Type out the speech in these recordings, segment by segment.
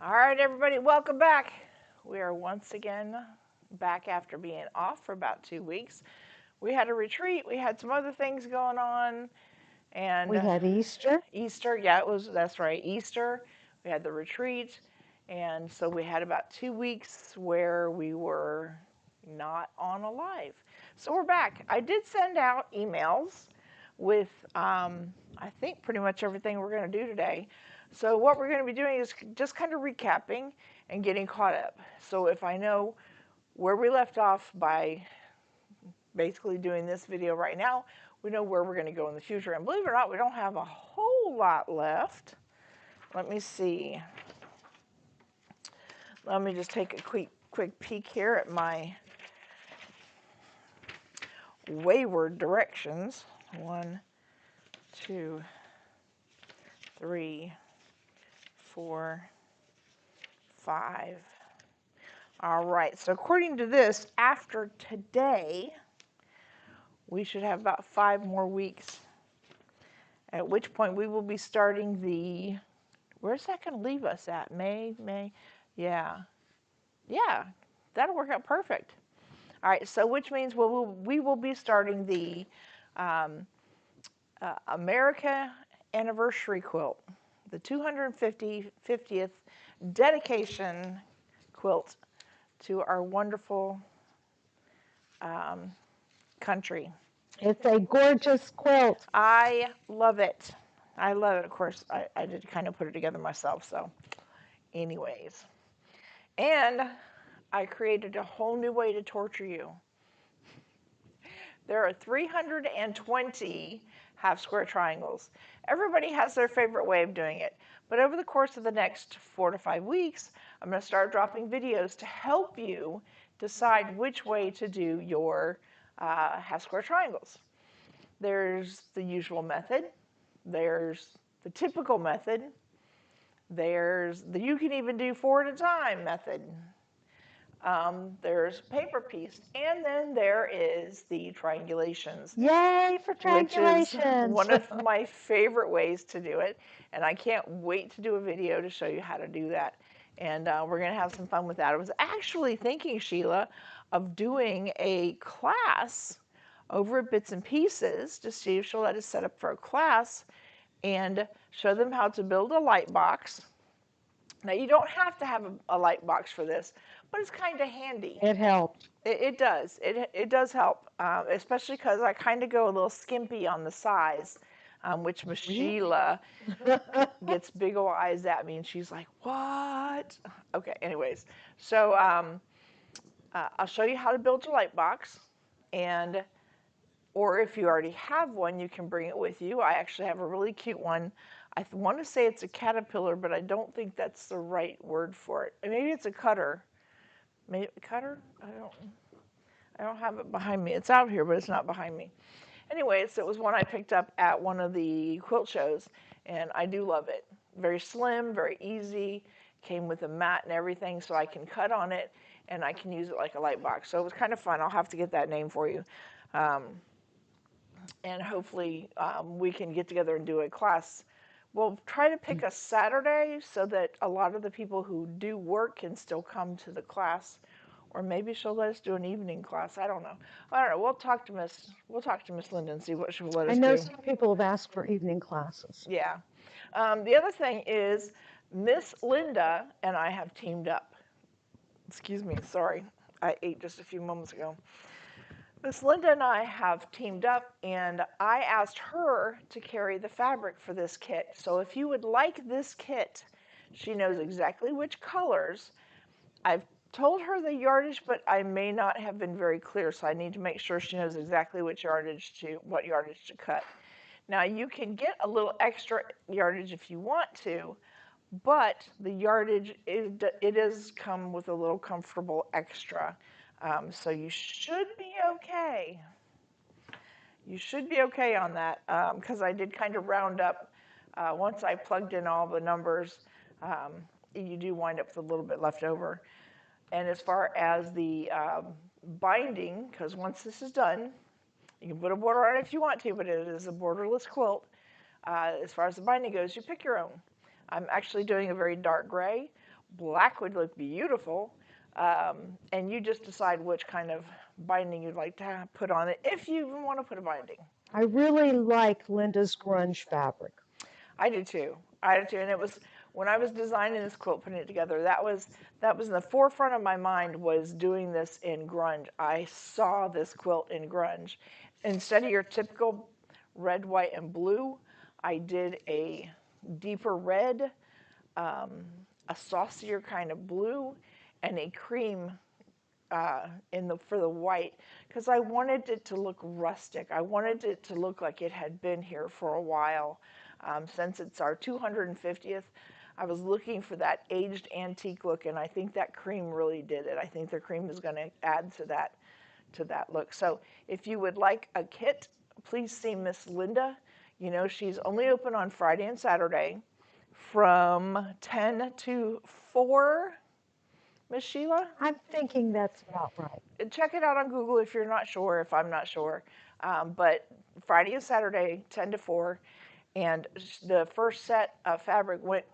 All right, everybody, welcome back. We are once again back after being off for about 2 weeks. We had a retreat, we had some other things going on, and We had Easter. Easter, yeah, that's right, Easter. We had the retreat, and so we had about 2 weeks where we were not on a live. So we're back. I did send out emails with, I think, pretty much everything we're going to do today. So what we're going to be doing is just kind of recapping and getting caught up. So if I know where we left off by basically doing this video right now, we know where we're going to go in the future. And believe it or not, we don't have a whole lot left. Let me see. Let me just take a quick peek here at my wayward directions. 1, 2, 3, 4, 5. All right, so according to this, after today, we should have about 5 more weeks, at which point we will be starting the, where's that going to leave us at? May, yeah, that'll work out perfect. All right, so which means we will be starting the America Anniversary Quilt, the 250th dedication quilt to our wonderful country. It's a gorgeous quilt. I love it. I love it. Of course, I did kind of put it together myself. So, anyways. And I created a whole new way to torture you. There are 320 half square triangles. Everybody has their favorite way of doing it. But over the course of the next 4 to 5 weeks, I'm going to start dropping videos to help you decide which way to do your half square triangles. There's the usual method. There's the typical method. There's the you can even do 4 at a time method. There's paper piece, and then there is the triangulations, Yay for which is triangulations. one of my favorite ways to do it, and I can't wait to do a video to show you how to do that. And we're going to have some fun with that. I was actually thinking, Sheila, of doing a class over at Bits and Pieces to see if she'll let us set up for a class and show them how to build a light box. Now, you don't have to have a light box for this, but it's kind of handy. It helped. It does. It does help, especially because I kind of go a little skimpy on the size, which Miss Sheila gets big ol' eyes at me, and she's like, "What?" Okay. Anyways, so I'll show you how to build your light box, and or if you already have one, you can bring it with you. I actually have a really cute one. I want to say it's a caterpillar, but I don't think that's the right word for it. Maybe it's a cutter. Maybe cutter? I don't have it behind me. It's out here, but it's not behind me. Anyways, it was one I picked up at one of the quilt shows, and I do love it. Very slim, very easy. Came with a mat and everything, so I can cut on it, and I can use it like a light box. So it was kind of fun. I'll have to get that name for you. And hopefully we can get together and do a class. We'll try to pick a Saturday so that a lot of the people who do work can still come to the class, or maybe she'll let us do an evening class. I don't know. We'll talk to Miss Linda and see what she'll let I us know do. some people have asked for evening classes. Yeah. The other thing is Miss Linda and I have teamed up. Excuse me. Sorry, I ate just a few moments ago. Miss Linda and I have teamed up, and I asked her to carry the fabric for this kit. So if you would like this kit, she knows exactly which colors. I've told her the yardage, but I may not have been very clear, so I need to make sure she knows exactly what yardage to cut. Now, you can get a little extra yardage if you want to, but the yardage, it does come with a little comfortable extra. So you should be okay. You should be okay on that, because I did kind of round up. Once I plugged in all the numbers, you do wind up with a little bit left over. And as far as the binding, because once this is done, you can put a border on it if you want to, but it is a borderless quilt. As far as the binding goes, you pick your own. I'm actually doing a very dark gray, Black would look beautiful. And you just decide which kind of binding you'd like to put on it, if you even want to put a binding. I really like Linda's grunge fabric. I do too. I do too. And it was when I was designing this quilt, putting it together, that was in the forefront of my mind, was doing this in grunge. I saw this quilt in grunge. Instead of your typical red, white, and blue, I did a deeper red, a saucier kind of blue, and a cream for the white, because I wanted it to look rustic. I wanted it to look like it had been here for a while. Since it's our 250th, I was looking for that aged antique look, and I think that cream really did it. I think the cream is going to add to that look. So if you would like a kit, please see Miss Linda. You know, she's only open on Friday and Saturday from 10 to 4. Miss Sheila? I'm thinking that's about right. Check it out on Google if you're not sure, if I'm not sure. But Friday and Saturday, 10 to 4. And the first set of fabric went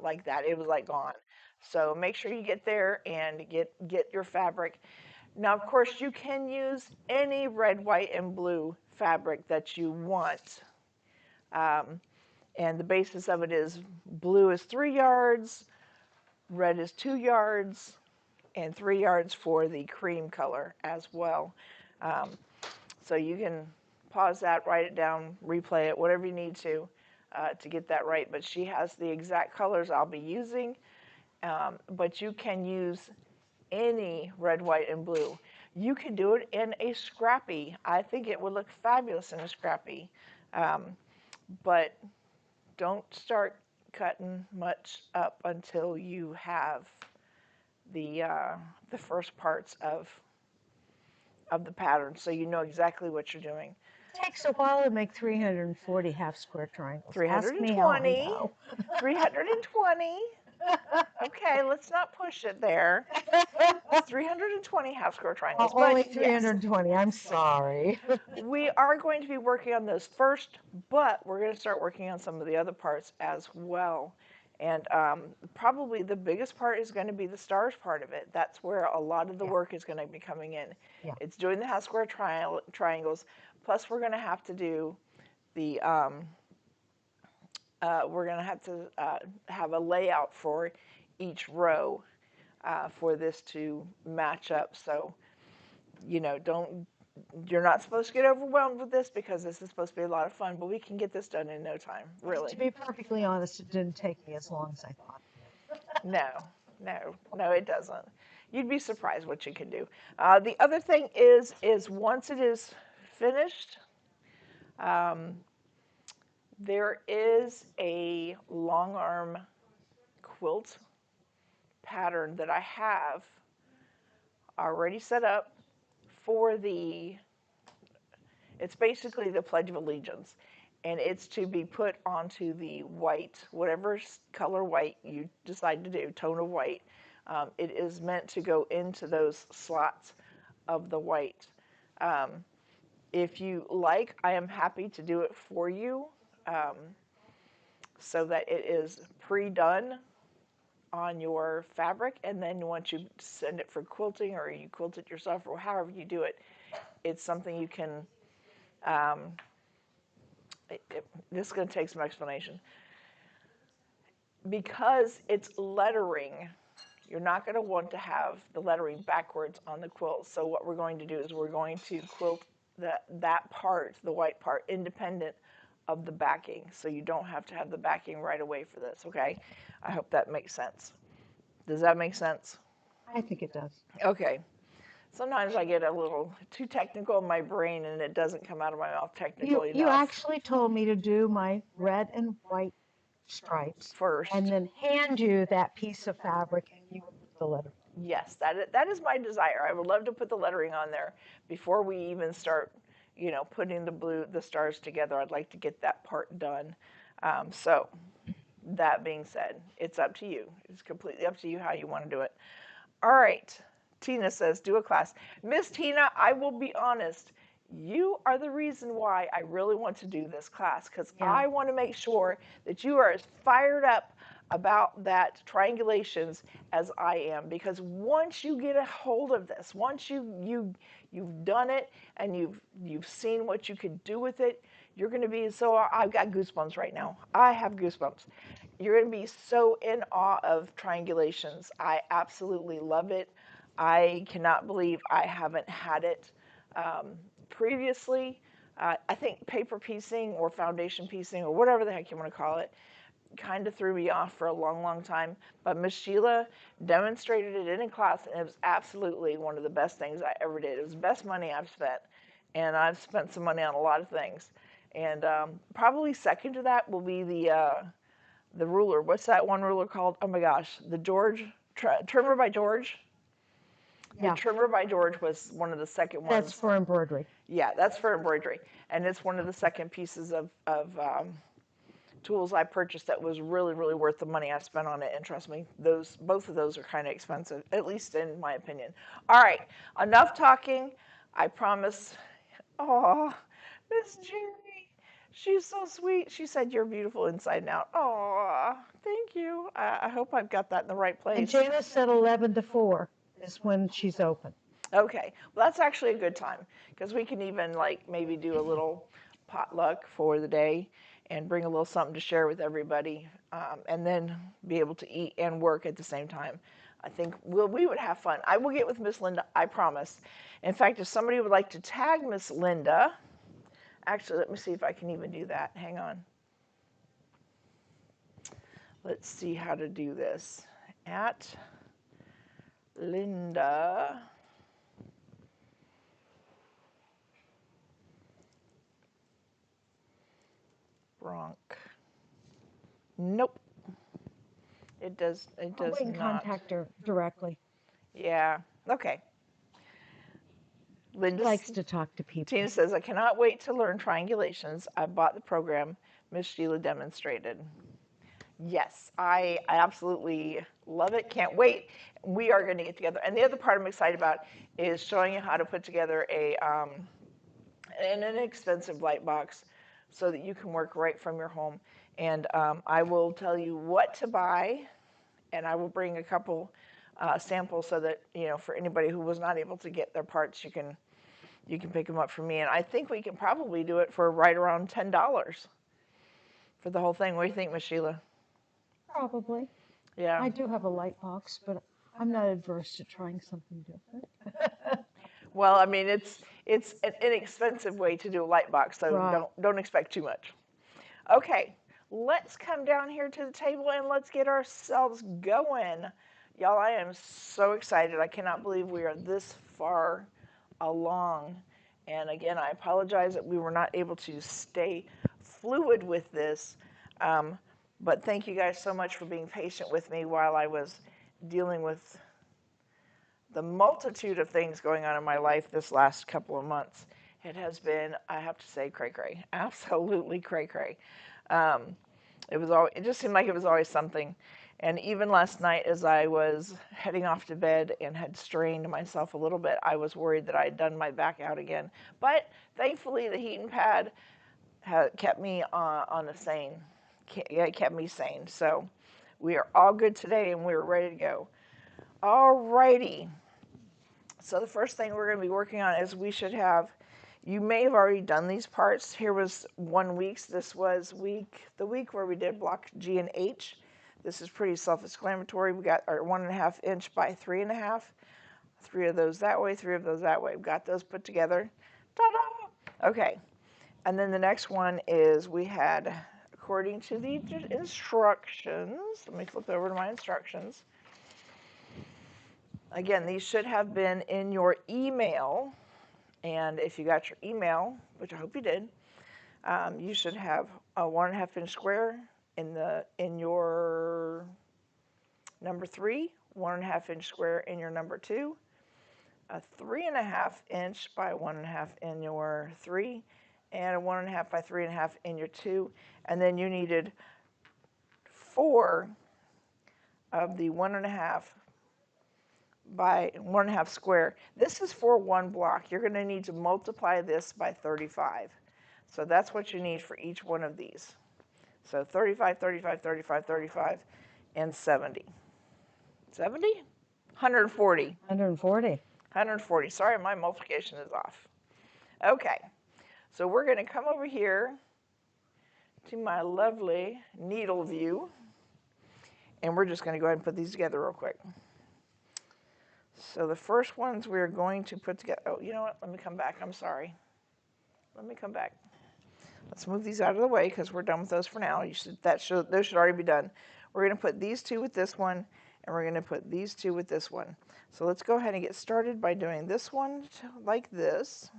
like that. It was like gone. So make sure you get there and get your fabric. Now, of course, you can use any red, white, and blue fabric that you want. And the basis of it is blue is 3 yards, red is 2 yards, and 3 yards for the cream color as well. So you can pause that, write it down, replay it, whatever you need to get that right. But she has the exact colors I'll be using. But you can use any red, white, and blue. You can do it in a scrappy. I think it would look fabulous in a scrappy. But don't start cutting much up until you have the first parts of the pattern, so you know exactly what you're doing. It takes a while to make 340 half square triangles. Ask me how I 320, know. 320. Okay, let's not push it there. 320 half square triangles. Well, only But 320. yes, I'm sorry. we are going to be working on those first, but we're going to start working on some of the other parts as well. And probably the biggest part is going to be the stars part of it. That's where a lot of the work is going to be coming in. Yeah. It's doing the half square triangles. Plus, we're going to have to do the we're going to have a layout for each row for this to match up. So, you know, you're not supposed to get overwhelmed with this, because this is supposed to be a lot of fun, but we can get this done in no time, really. To be perfectly honest, it didn't take me as long as I thought. No, it doesn't. You'd be surprised what you can do. The other thing is once it is finished, there is a long arm quilt pattern that I have already set up for it's basically the Pledge of Allegiance. And it's to be put onto the white, whatever color white you decide to do, tone of white. It is meant to go into those slots of the white. If you like, I am happy to do it for you, so that it is pre-done on your fabric, and then once you send it for quilting, or you quilt it yourself, or however you do it, it's something you can, this is going to take some explanation. Because it's lettering, you're not going to want to have the lettering backwards on the quilt. So what we're going to do is we're going to quilt that part, the white part, independent of the backing. So you don't have to have the backing right away for this, okay? I hope that makes sense. Does that make sense? I think it does. Okay. Sometimes I get a little too technical in my brain, and it doesn't come out of my mouth technically enough. You actually told me to do my red and white stripes first. and then hand you that piece of fabric and you would put the letter. Yes, that is my desire. I would love to put the lettering on there before we even start, putting the stars together. I'd like to get that part done. So that being said, it's up to you. It's completely up to you how you want to do it. All right. Tina says, do a class. Miss Tina, I will be honest. You are the reason why I really want to do this class, because I want to make sure that you are as fired up about that triangulations as I am, because once you get a hold of this, once you've done it and you've seen what you could do with it, you're going to be so. I've got goosebumps right now. I have goosebumps. You're going to be so in awe of triangulations. I absolutely love it. I cannot believe I haven't had it previously. I think paper piecing or foundation piecing or whatever the heck you want to call it kind of threw me off for a long, long time. But Miss Sheila demonstrated it in class, and it was absolutely one of the best things I ever did. It was the best money I've spent, and I've spent some money on a lot of things. And probably second to that will be the ruler. What's that one ruler called? Oh my gosh, the George Trimmer by George. Yeah. The Trimmer by George was one of the second ones. That's for embroidery. Yeah, that's for embroidery, and it's one of the second pieces of tools I purchased that was really, really worth the money I spent on it. And trust me, both of those are kind of expensive, at least in my opinion. All right, enough talking. I promise. Oh, Miss Jerry, she's so sweet. She said you're beautiful inside and out. Oh, thank you. I hope I've got that in the right place. And Janice said 11 to 4 is when she's open. Okay, well that's actually a good time because we can even like maybe do a little potluck for the day and bring a little something to share with everybody, and then be able to eat and work at the same time. I think we would have fun. I will get with Miss Linda, I promise. In fact, if somebody would like to tag Miss Linda, actually, let me see if I can even do that. Hang on. Let's see how to do this. At Linda Bronk. Nope. It does We can not. contact her directly. Yeah. Okay. Linda likes to talk to people. Tina says, I cannot wait to learn triangulations. I bought the program Miss Sheila demonstrated. Yes, I absolutely love it. Can't wait. We are going to get together. And the other part I'm excited about is showing you how to put together an inexpensive light box so that you can work right from your home. And I will tell you what to buy, and I will bring a couple samples so that, for anybody who was not able to get their parts, you can pick them up from me. And I think we can probably do it for right around $10 for the whole thing. What do you think, Miss Sheila? Probably. Yeah. I do have a light box, but I'm not adverse to trying something different. Well, I mean, it's an inexpensive way to do a light box, so Right. don't expect too much. Okay, let's come down here to the table and let's get ourselves going. Y'all, I am so excited. I cannot believe we are this far along. And again, I apologize that we were not able to stay fluid with this. But thank you guys so much for being patient with me while I was dealing with the multitude of things going on in my life this last couple of months. It has been, I have to say, cray-cray. Absolutely cray-cray. It just seemed like it was always something. And even last night, as I was heading off to bed and had strained myself a little bit, I was worried that I had done my back out again. But thankfully, the heating pad kept me on a sane. It kept me sane. So we are all good today, and we're ready to go. All righty. So the first thing we're going to be working on is we should have. You may have already done these parts. Here was 1 week. This was the week where we did block G and H. This is pretty self-explanatory. We got our 1.5 inch by 3.5. 3 of those that way, 3 of those that way. We've got those put together. Ta-da! Okay. And then the next one is we had, according to the instructions, let me flip over to my instructions. Again, these should have been in your email. And if you got your email, which I hope you did, you should have a 1.5 inch square in your number 3, 1.5 inch square in your number 2, a 3.5 inch by 1.5 in your 3, and a 1.5 by 3.5 in your 2. And then you needed 4 of the 1.5 by 1.5 square. This is for one block. You're going to need to multiply this by 35. So that's what you need for each one of these. So 35, 35, 35, 35. and 70. 70? 140. 140. 140. Sorry, my multiplication is off. Okay, so we're going to come over here to my lovely needle view, and we're just going to go ahead and put these together real quick. So the first ones we're going to put together, oh, you know what? Let me come back. I'm sorry. Let me come back. Let's move these out of the way because we're done with those for now. Those should already be done. We're going to put these two with this one, and we're going to put these two with this one. So let's go ahead and get started by doing this one like this.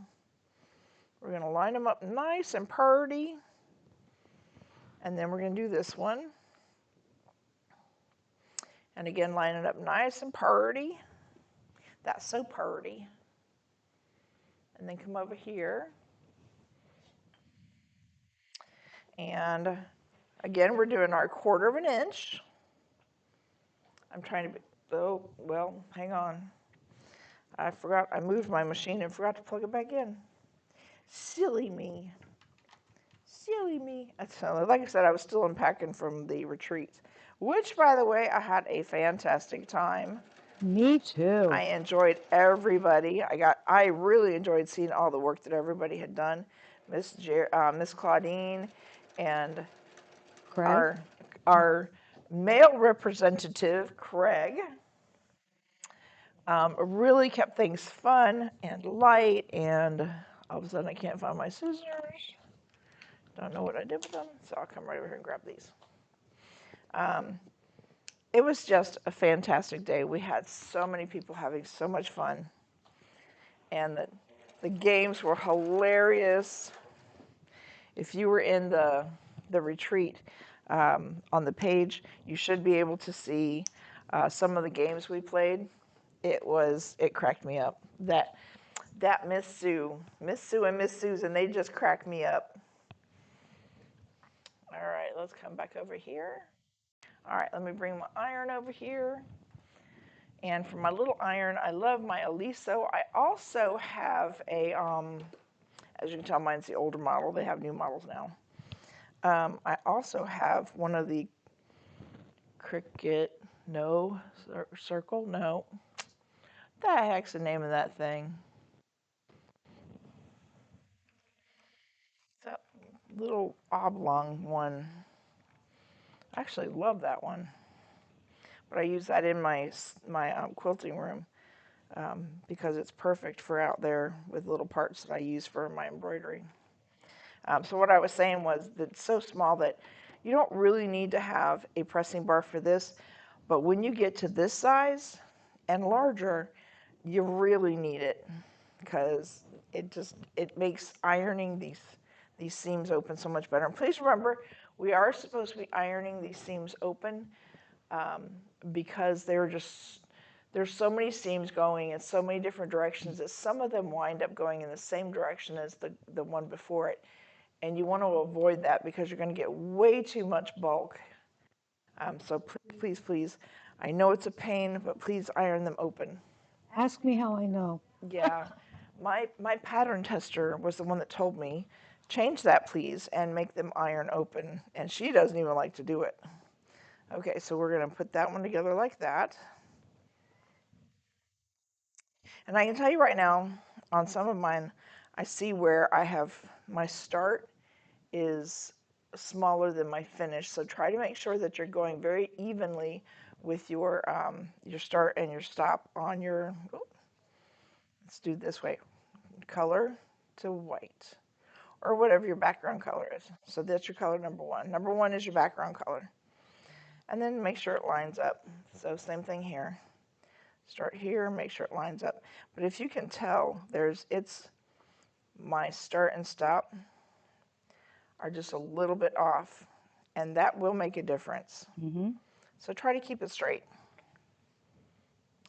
We're going to line them up nice and purty, and then we're going to do this one. And again, line it up nice and purty. That's so purty. And then come over here. And again, we're doing our 1/4 of an inch. I'm trying to be, oh, well, hang on. I moved my machine and forgot to plug it back in. Silly me. Silly me. So, like I said, I was still unpacking from the retreat, which, by the way, I had a fantastic time. Me too. I enjoyed everybody. I really enjoyed seeing all the work that everybody had done. Miss Claudine and Craig? our male representative, Craig, really kept things fun and light, and all of a sudden I can't find my scissors. Don't know what I did with them, so I'll come right over here and grab these. It was just a fantastic day. We had so many people having so much fun, and the games were hilarious. If you were in the retreat, on the page, you should be able to see some of the games we played. It cracked me up. That Miss Sue and Miss Susan, they just cracked me up. All right, let's come back over here. All right, let me bring my iron over here. And for my little iron, I love my Aliso. I also have a, as you can tell, mine's the older model. They have new models now. I also have one of the Circle, no. The heck's the name of that thing? That little oblong one. I actually love that one. But I use that in my quilting room because it's perfect for out there with little parts that I use for my embroidery. So what I was saying was that it's so small that you don't really need to have a pressing bar for this, but when you get to this size and larger, you really need it because it makes ironing these seams open so much better. And please remember, we are supposed to be ironing these seams open because there's so many seams going in so many different directions that some of them wind up going in the same direction as the one before it. And you want to avoid that because you're going to get way too much bulk. So please, please, I know it's a pain, but please iron them open. Ask me how I know. Yeah, my pattern tester was the one that told me, change that please and make them iron open. And she doesn't even like to do it. Okay, so we're going to put that one together like that. And I can tell you right now, on some of mine, I see where I have my start is smaller than my finish. So try to make sure that you're going very evenly with your start and your stop on your, let's do it this way, color to white, or whatever your background color is. So that's your color number one. Number one is your background color. And then make sure it lines up. So same thing here. Start here, make sure it lines up. But if you can tell, it's my start and stop are just a little bit off, and that will make a difference. Mm-hmm. So try to keep it straight.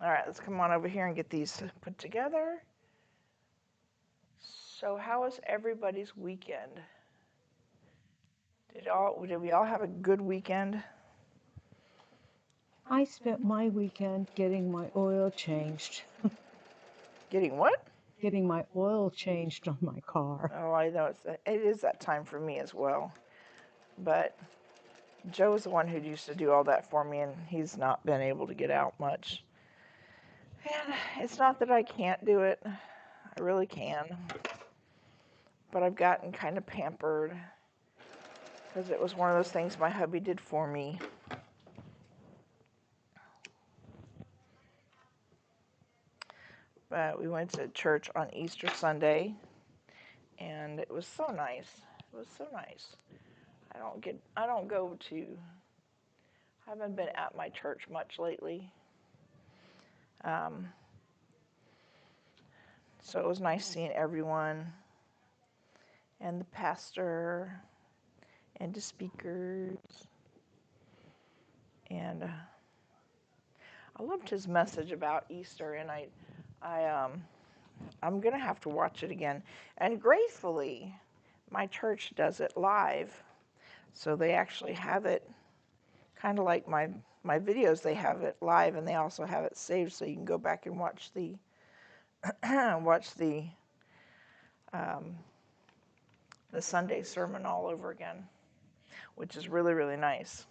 All right, let's come on over here and get these put together. So how was everybody's weekend? Did we all have a good weekend? I spent my weekend getting my oil changed. Getting what? Getting my oil changed on my car. Oh, I know it is that time for me as well. But Joe is the one who used to do all that for me, and he's not been able to get out much. And it's not that I can't do it. I really can. But I've gotten kind of pampered because it was one of those things my hubby did for me. But we went to church on Easter Sunday, and it was so nice. It was so nice. I don't go to, I haven't been at my church much lately. So it was nice seeing everyone and the pastor and the speakers. And I loved his message about Easter, and I'm gonna have to watch it again. And gratefully, my church does it live, so they actually have it kind of like my videos. They have it live, and they also have it saved, so you can go back and watch the um, the Sunday sermon all over again, which is really really nice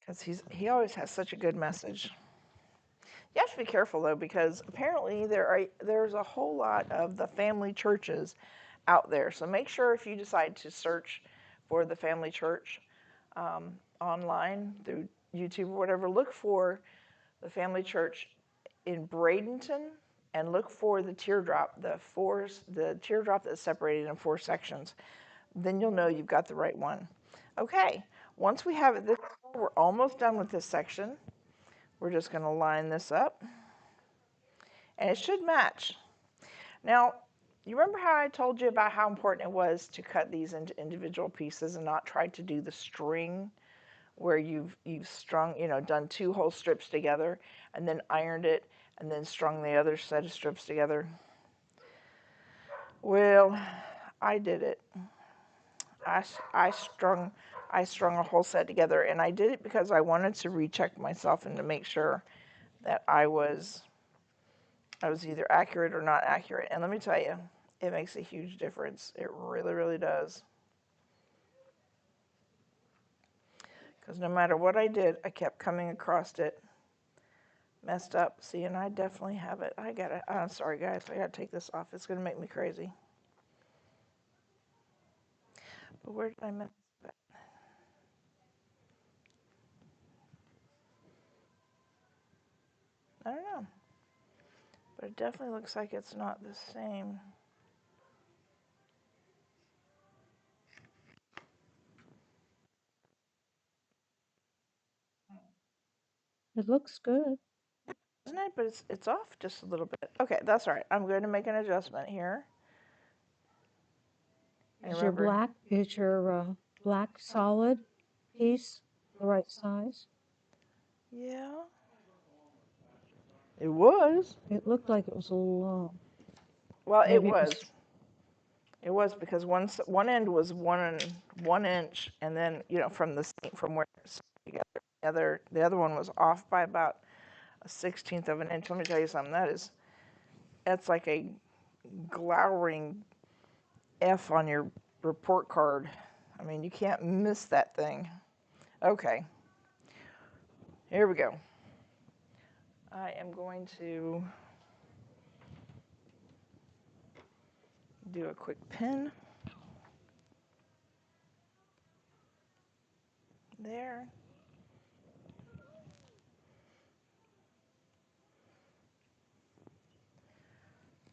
because he always has such a good message. You have to be careful though, because apparently there's a whole lot of the family churches out there. So make sure if you decide to search for the family church online through YouTube or whatever, look for the family church in Bradenton and look for the teardrop, the teardrop that's separated in 4 sections. Then you'll know you've got the right one. Okay, once we have it this, we're almost done with this section. We're just going to line this up, and it should match. Now, you remember how I told you about how important it was to cut these into individual pieces and not try to do the string where you've strung, done 2 whole strips together and then ironed it and then strung the other set of strips together? Well, I did it. I strung a whole set together, and I did it because I wanted to recheck myself and to make sure that I was either accurate or not accurate. And let me tell you, it makes a huge difference. It really, really does. Because no matter what I did, I kept coming across it messed up. See, and I definitely have it. I'm sorry, guys. I gotta take this off. It's gonna make me crazy. But where did I mess it? I don't know. But it definitely looks like it's not the same. It looks good. Isn't it? But it's off just a little bit. Okay, that's all right. I'm going to make an adjustment here. Is your black solid piece the right size? Yeah, it was. It looked like it was a little long. Well, it Maybe it was. was. It was because one end was 1 inch, and then from where it's together, the other one was off by about a 1/16 of an inch. Let me tell you something. That's like a glowering F on your report card. I mean, you can't miss that thing. Okay, here we go. I am going to do a quick pin there.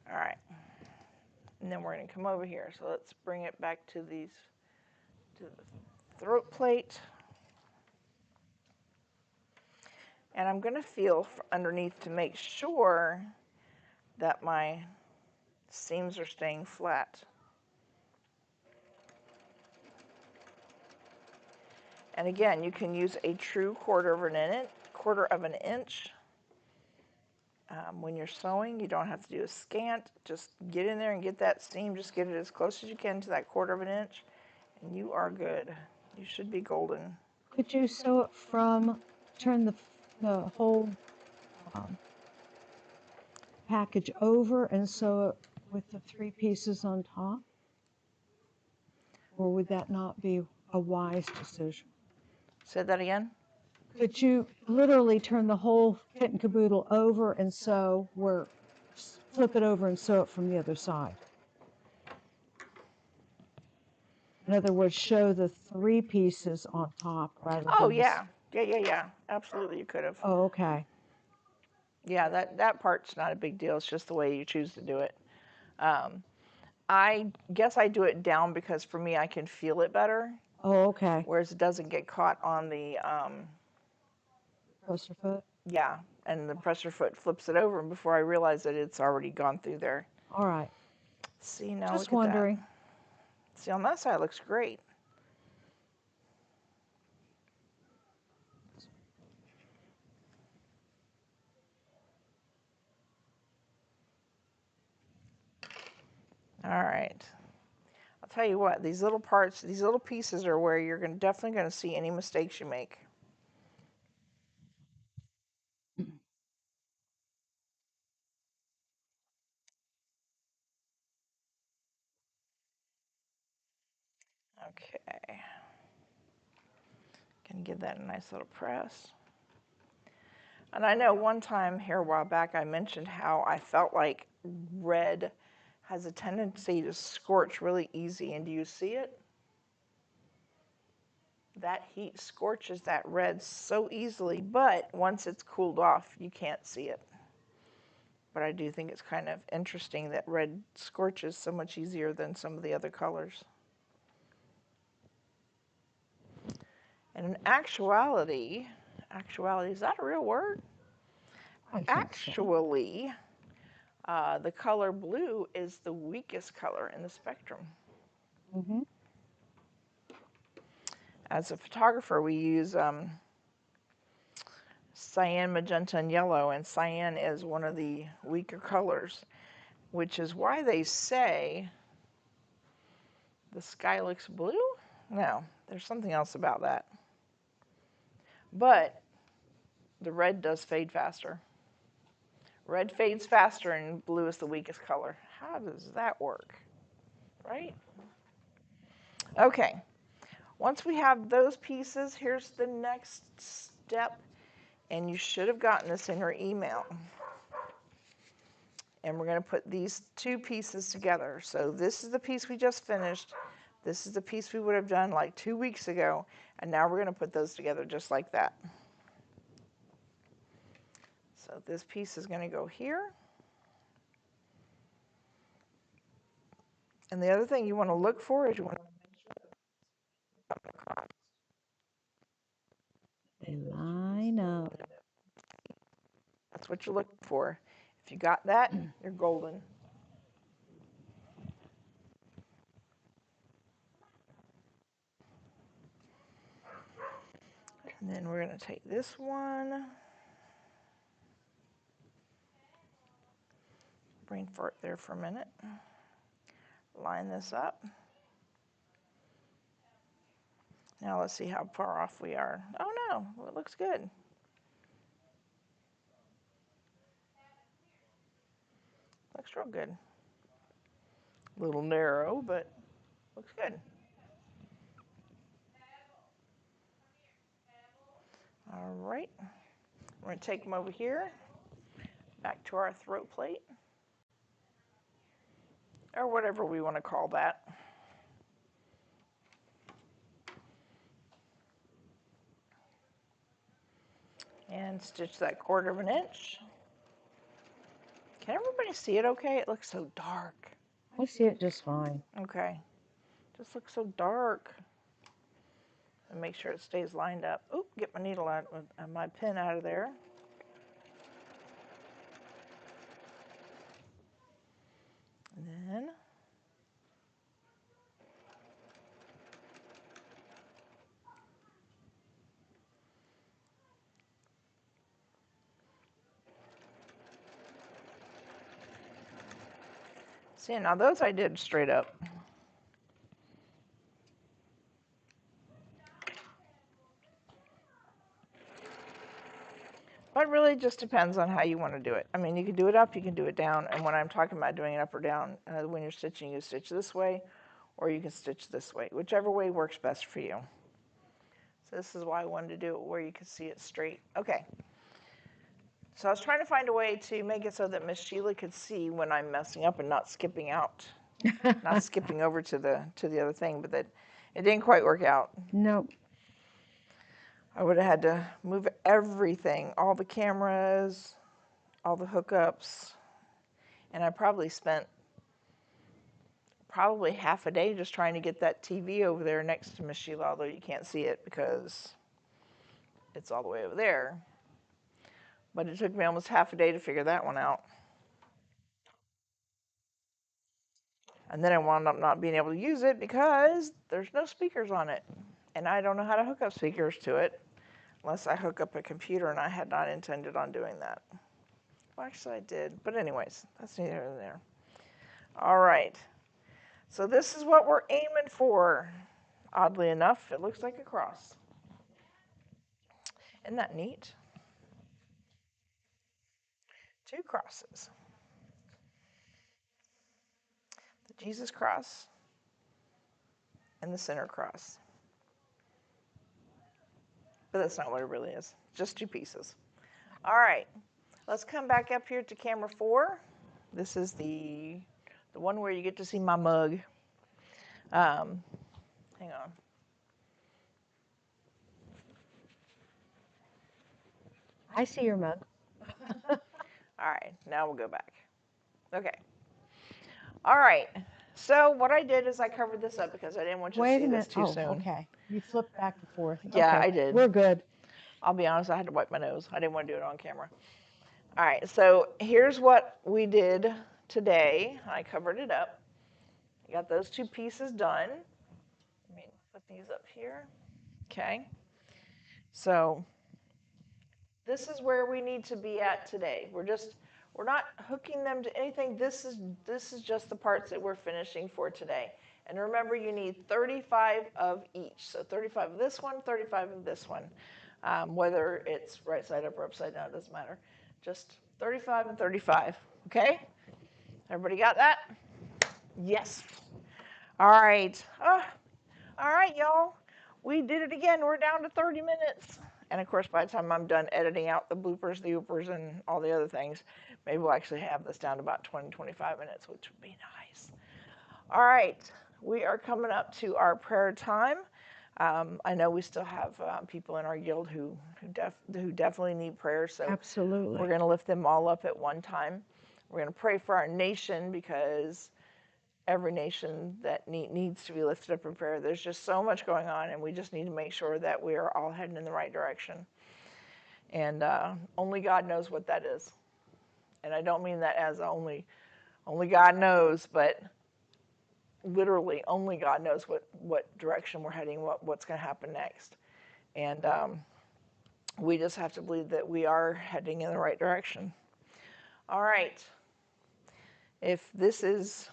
All right, and then we're going to come over here. So let's bring it back to the throat plate. And I'm going to feel underneath to make sure that my seams are staying flat. And again, you can use a true quarter of an inch. When you're sewing, you don't have to do a scant. Just get in there and get that seam. Just get it as close as you can to that quarter of an inch, and you are good. You should be golden. Could you sew it turn the whole package over and sew it with the 3 pieces on top? or would that not be a wise decision? Say that again? Could you literally turn the whole kit and caboodle over and sew where, flip it over and sew it from the other side? In other words, show the 3 pieces on top rather Oh, than this. yeah. Yeah. Absolutely, you could have. Oh, okay. Yeah, that part's not a big deal. It's just the way you choose to do it. I guess I do it down because for me, I can feel it better, Oh, okay. whereas it doesn't get caught on the, Presser foot. yeah, and the presser foot flips it over, and before I realize it, it's already gone through there. All right. See, now Just look at that. wondering. See, on that side, it looks great. All right. I'll tell you what, these little parts, these little pieces are where you're definitely going to see any mistakes you make. Okay. Can give that a nice little press. And I know one time here a while back I mentioned how I felt like red has a tendency to scorch really easy. And do you see it? That heat scorches that red so easily, but once it's cooled off, you can't see it. But I do think it's kind of interesting that red scorches so much easier than some of the other colors. And in actuality, is that a real word? I think so. Actually, the color blue is the weakest color in the spectrum. Mm-hmm. As a photographer, we use cyan, magenta, and yellow, and cyan is one of the weaker colors, which is why they say the sky looks blue? No, there's something else about that. But the red does fade faster. Red fades faster and blue is the weakest color. How does that work? Right? Okay. Once we have those pieces, here's the next step. And you should have gotten this in your email. And we're going to put these 2 pieces together. So this is the piece we just finished. This is the piece we would have done like 2 weeks ago. And now we're going to put those together just like that. So this piece is going to go here. And the other thing you want to look for is you want to They line up. That's what you're looking for. If you got that, you're golden. And then we're going to take this one, brain fart there for a minute, line this up. Now let's see how far off we are. Oh no, well, it looks good. Looks real good. A little narrow, but looks good. All right. We're going to take them over here, back to our throat plate, or whatever we want to call that. And stitch that 1/4 of an inch. Can everybody see it okay? It looks so dark. I see it just fine. Okay. Just looks so dark. And make sure it stays lined up. Oop, get my needle out, my pin out of there. And then see, now those I did straight up. But really just depends on how you want to do it. I mean, you can do it up, you can do it down. And when I'm talking about doing it up or down, when you're stitching, you stitch this way or you can stitch this way, whichever way works best for you. So this is why I wanted to do it where you can see it straight. Okay. So I was trying to find a way to make it so that Miss Sheila could see when I'm messing up and not skipping out, not skipping over to the other thing, but that it didn't quite work out. Nope. I would have had to move everything, all the cameras, all the hookups, and I probably spent half a day just trying to get that TV over there next to Miss Sheila, although you can't see it because it's all the way over there. But it took me almost half a day to figure that one out. And then I wound up not being able to use it because there's no speakers on it. And I don't know how to hook up speakers to it unless I hook up a computer, and I had not intended on doing that. Well, actually, I did. But anyways, that's neither here nor there. All right. So this is what we're aiming for. Oddly enough, it looks like a cross. Isn't that neat? 2 crosses. The Jesus cross and the center cross. But that's not what it really is. Just 2 pieces. All right. Let's come back up here to camera 4. This is the one where you get to see my mug. Hang on. I see your mug. All right, now we'll go back. Okay. All right. So what I did is I covered this up because I didn't want you to Wait see a this minute. too Oh, soon. okay. You flipped back and forth. Yeah, Okay. I did. We're good. I'll be honest, I had to wipe my nose. I didn't want to do it on camera. All right, so here's what we did today. I covered it up. I got those 2 pieces done. Let me put these up here. Okay. So this is where we need to be at today. We're not hooking them to anything. This is just the parts that we're finishing for today. And remember, you need 35 of each. So 35 of this one, 35 of this one. Whether it's right side up or upside down, it doesn't matter. Just 35 and 35. Okay? Everybody got that? Yes. All right. All right, y'all. We did it again. We're down to 30 minutes. And of course, by the time I'm done editing out the bloopers, the oopers, and all the other things, maybe we'll actually have this down to about 20, 25 minutes, which would be nice. All right. We are coming up to our prayer time. I know we still have people in our guild who definitely need prayer, so Absolutely. we're going to lift them all up at one time. We're going to pray for our nation because every nation that needs to be lifted up in prayer. There's just so much going on, and we just need to make sure that we are all heading in the right direction. And only God knows what that is. And I don't mean that as only God knows, but literally only God knows what direction we're heading, what's going to happen next. And we just have to believe that we are heading in the right direction. All right. If this is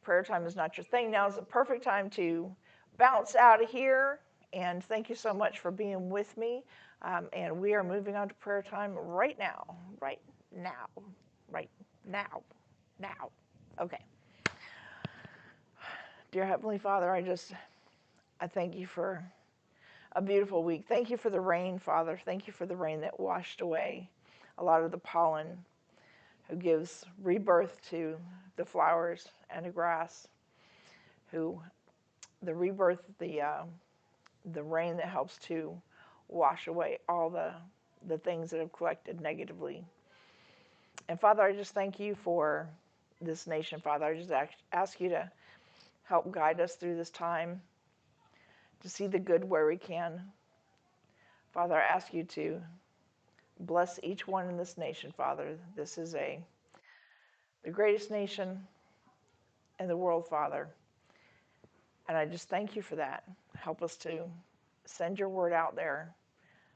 prayer time is not your thing, now is the perfect time to bounce out of here. And thank you so much for being with me. And we are moving on to prayer time right now. Right now. Right now. Now. Okay. Dear Heavenly Father, I thank you for a beautiful week. Thank you for the rain, Father. Thank you for the rain that washed away a lot of the pollen, who gives rebirth to the flowers and the grass, the rebirth, the rain that helps to wash away all the things that have collected negatively. And Father, I just thank you for this nation, Father. I just ask you to help guide us through this time, to see the good where we can. Father, I ask you to bless each one in this nation, Father. This is the greatest nation in the world, Father. And I just thank you for that. Help us to send your word out there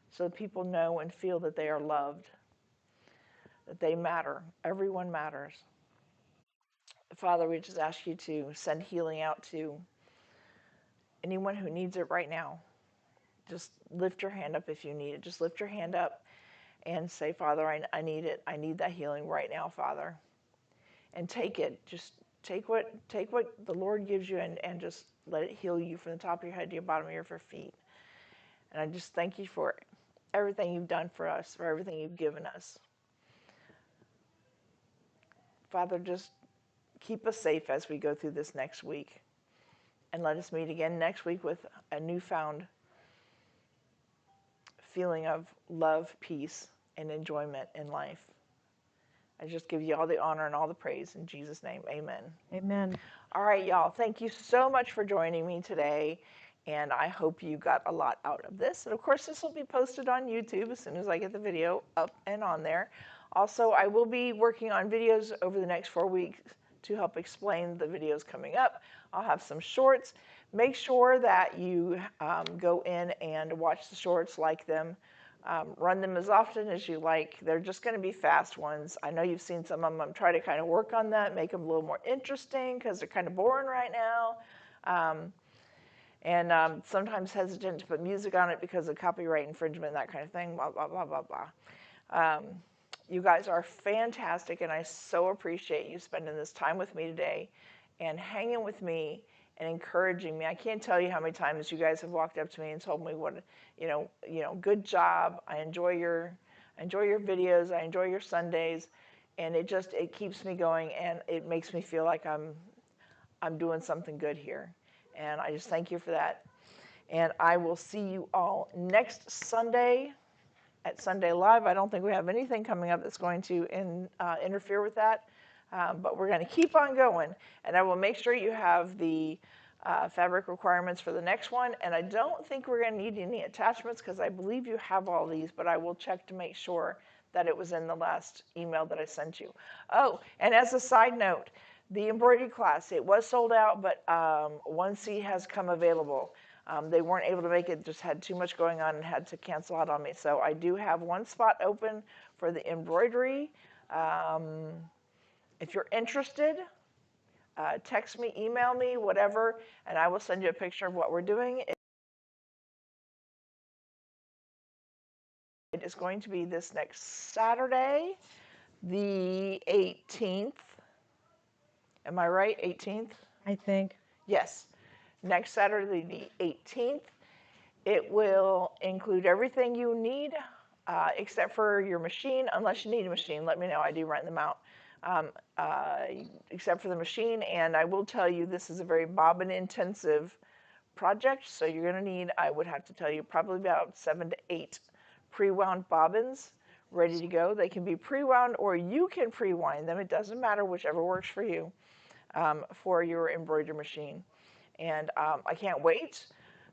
so that people know and feel that they are loved, that they matter. Everyone matters. Father, we just ask you to send healing out to anyone who needs it right now. Just lift your hand up if you need it. Just lift your hand up and say, Father, I need it. I need that healing right now, Father. And take it. Just take what the Lord gives you and just let it heal you from the top of your head to your bottom of your feet. And I just thank you for everything you've done for us, for everything you've given us. Father, just keep us safe as we go through this next week. And let us meet again next week with a newfound feeling of love, peace, and enjoyment in life. I just give you all the honor and all the praise in Jesus' name. Amen. Amen. All right, y'all. Thank you so much for joining me today. And I hope you got a lot out of this. And of course, this will be posted on YouTube as soon as I get the video up and on there. Also, I will be working on videos over the next 4 weeks to help explain the videos coming up. I'll have some shorts. Make sure that you go in and watch the shorts, like them, run them as often as you like. They're just going to be fast ones. I know you've seen some of them. I'm trying to kind of work on that, make them a little more interesting because they're kind of boring right now. And sometimes hesitant to put music on it because of copyright infringement and that kind of thing, blah, blah, blah, blah, blah. You guys are fantastic, and I so appreciate you spending this time with me today and hanging with me and encouraging me. I can't tell you how many times you guys have walked up to me and told me what, good job. I enjoy your videos. I enjoy your Sundays, and it keeps me going, and it makes me feel like I'm doing something good here. And I just thank you for that. And I will see you all next Sunday at Sunday Live. I don't think we have anything coming up that's going to interfere with that, but we're going to keep on going. And I will make sure you have the fabric requirements for the next one. And I don't think we're going to need any attachments because I believe you have all these, but I will check to make sure that it was in the last email that I sent you. Oh, and as a side note, the embroidery class, it was sold out, but one seat has come available. They weren't able to make it, just had too much going on and had to cancel out on me. So I do have one spot open for the embroidery. If you're interested, text me, email me, whatever, and I will send you a picture of what we're doing. It is going to be this next Saturday, the 18th. Am I right? 18th? I think. Yes. Next Saturday, the 18th. It will include everything you need, except for your machine. Unless you need a machine, let me know. I do rent them out. Except for the machine. And I will tell you, this is a very bobbin intensive project. So you're going to need, I would have to tell you, probably about 7 to 8 pre-wound bobbins ready to go. They can be pre-wound or you can pre-wind them. It doesn't matter, whichever works for you, for your embroidery machine. And I can't wait.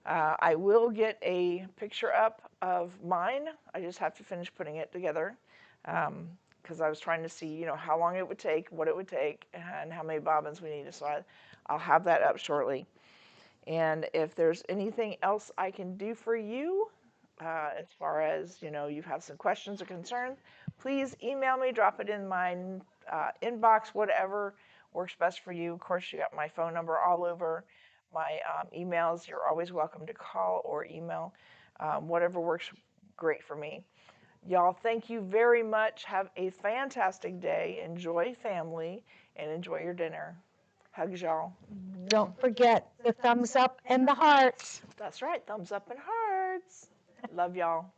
I will get a picture up of mine. I just have to finish putting it together because I was trying to see, how long it would take, what it would take, and how many bobbins we needed. So I'll have that up shortly. And if there's anything else I can do for you, as far as, you have some questions or concerns, please email me, drop it in my inbox, whatever works best for you. Of course, you got my phone number all over my emails. You're always welcome to call or email, whatever works great for me. Y'all, thank you very much. Have a fantastic day. Enjoy family and enjoy your dinner. Hugs, y'all. Don't forget the thumbs up and the hearts. That's right. Thumbs up and hearts. Love y'all.